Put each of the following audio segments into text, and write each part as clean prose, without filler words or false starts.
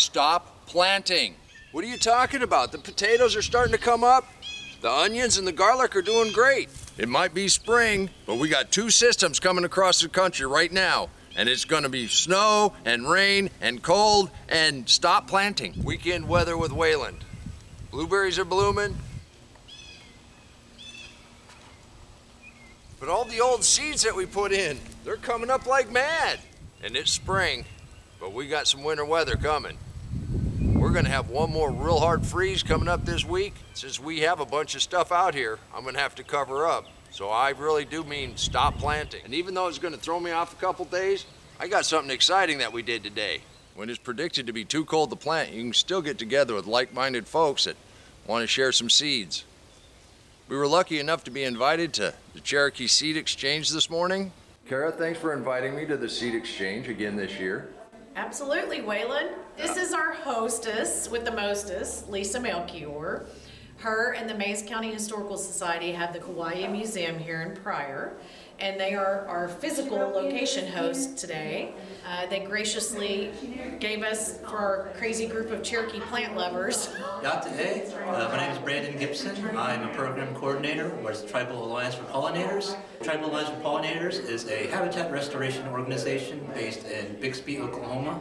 stop planting. What are you talking about? The potatoes are starting to come up. The onions and the garlic are doing great. It might be spring, but we got 2 systems coming across the country right now. And it's gonna be snow and rain and cold and stop planting. Weekend weather with Wayland. Blueberries are blooming. But all the old seeds that we put in, they're coming up like mad. And it's spring, but we got some winter weather coming. We're gonna have one more real hard freeze coming up this week. Since we have a bunch of stuff out here, I'm gonna have to cover up. So I really do mean stop planting. And even though it's gonna throw me off a couple days, I got something exciting that we did today. When it's predicted to be too cold to plant, you can still get together with like-minded folks that want to share some seeds. We were lucky enough to be invited to the Cherokee Seed Exchange this morning. Kara, thanks for inviting me to the Seed Exchange again this year. Absolutely, Waylon. This is our hostess with the mostest, Lisa Melchior. Her and the Mays County Historical Society have the Kauai Museum here in Pryor, and they are our physical location hosts today. They graciously gave us, for our crazy group of Cherokee plant lovers. Today, my name is Brandon Gibson. I'm a program coordinator with Tribal Alliance for Pollinators. Tribal Alliance for Pollinators is a habitat restoration organization based in Bixby, Oklahoma.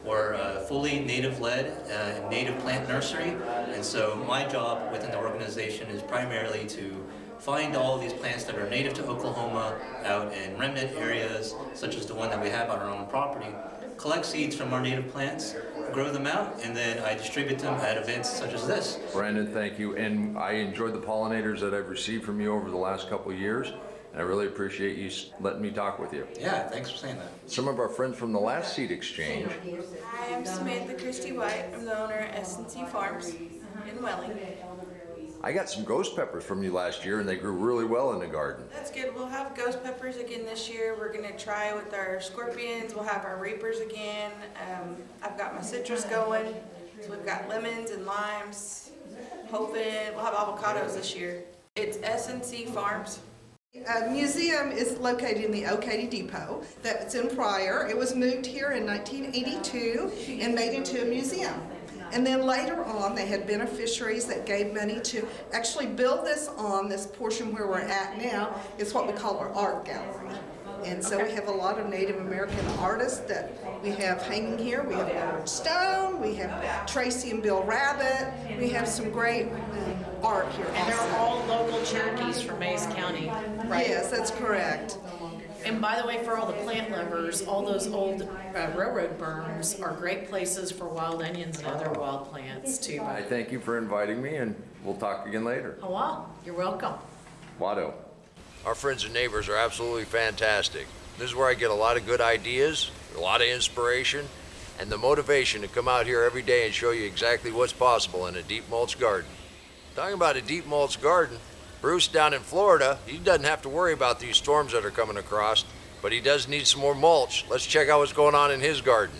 We're fully native-led and native plant nursery, and so my job within the organization is primarily to find all of these plants that are native to Oklahoma out in remnant areas, such as the one that we have on our own property, collect seeds from our native plants, grow them out, and then I distribute them at events such as this. Brandon, thank you. And I enjoyed the pollinators that I've received from you over the last couple of years. And I really appreciate you letting me talk with you. Yeah, thanks for saying that. Some of our friends from the last seed exchange. Hi, I'm Samantha Christie White. I'm the owner of S&C Farms in Welling. I got some ghost peppers from you last year and they grew really well in the garden. That's good. We'll have ghost peppers again this year. We're going to try with our scorpions. We'll have our reapers again. I've got my citrus going. So we've got lemons and limes. Hoping we'll have avocados this year. It's S&C Farms. Museum is located in the Okatee Depot. That's in Pryor. It was moved here in 1982 and made into a museum. And then later on, they had beneficiaries that gave money to actually build this on this portion where we're at now is what we call our art gallery. And so we have a lot of Native American artists that we have hanging here. We have Edward Stone, we have Tracy and Bill Rabbit, we have some great art here. And they're all local Cherokees from Mays County, right? Yes, that's correct. And by the way, for all the plant lovers, all those old railroad berms are great places for wild onions and other wild plants too. I thank you for inviting me and we'll talk again later. Oh wow, you're welcome. Watto. Our friends and neighbors are absolutely fantastic. This is where I get a lot of good ideas, a lot of inspiration, and the motivation to come out here every day and show you exactly what's possible in a deep mulch garden. Talking about a deep mulch garden, Bruce down in Florida, he doesn't have to worry about these storms that are coming across, but he does need some more mulch. Let's check out what's going on in his garden.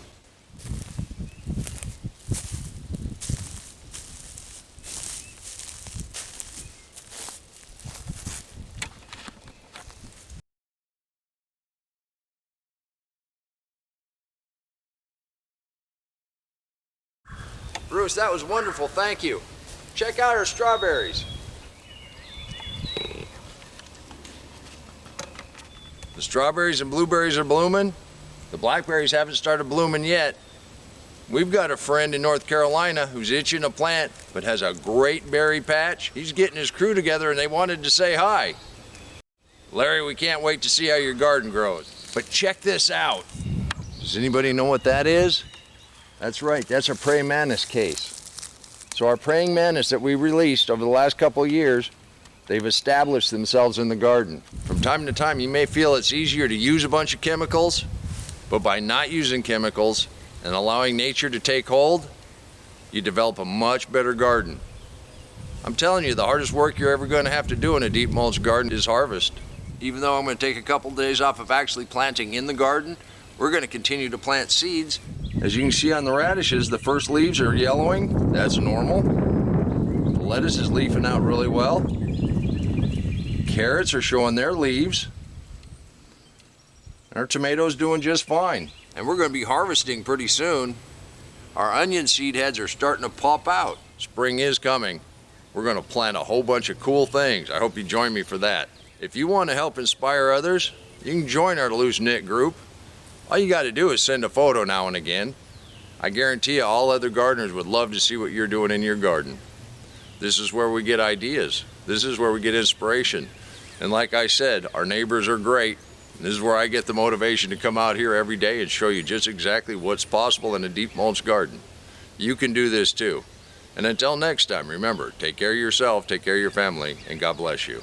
Bruce, that was wonderful, thank you. Check out our strawberries. The strawberries and blueberries are blooming. The blackberries haven't started blooming yet. We've got a friend in North Carolina who's itching a plant, but has a great berry patch. He's getting his crew together and they wanted to say hi. Larry, we can't wait to see how your garden grows. But check this out. Does anybody know what that is? That's right, that's a praying mantis case. So our praying mantis that we released over the last couple of years, they've established themselves in the garden. From time to time, you may feel it's easier to use a bunch of chemicals, but by not using chemicals and allowing nature to take hold, you develop a much better garden. I'm telling you, the hardest work you're ever going to have to do in a deep mulch garden is harvest. Even though I'm going to take a couple days off of actually planting in the garden, we're going to continue to plant seeds. As you can see on the radishes, the first leaves are yellowing. That's normal. The lettuce is leafing out really well. Carrots are showing their leaves. Our tomatoes doing just fine. And we're going to be harvesting pretty soon. Our onion seed heads are starting to pop out. Spring is coming. We're going to plant a whole bunch of cool things. I hope you join me for that. If you want to help inspire others, you can join our Loose Knit group. All you got to do is send a photo now and again. I guarantee you all other gardeners would love to see what you're doing in your garden. This is where we get ideas. This is where we get inspiration. And like I said, our neighbors are great. This is where I get the motivation to come out here every day and show you just exactly what's possible in a deep mulch garden. You can do this too. And until next time, remember, take care of yourself, take care of your family, and God bless you.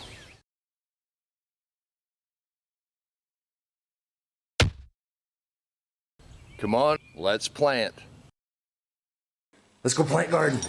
Come on, let's plant. Let's go plant garden.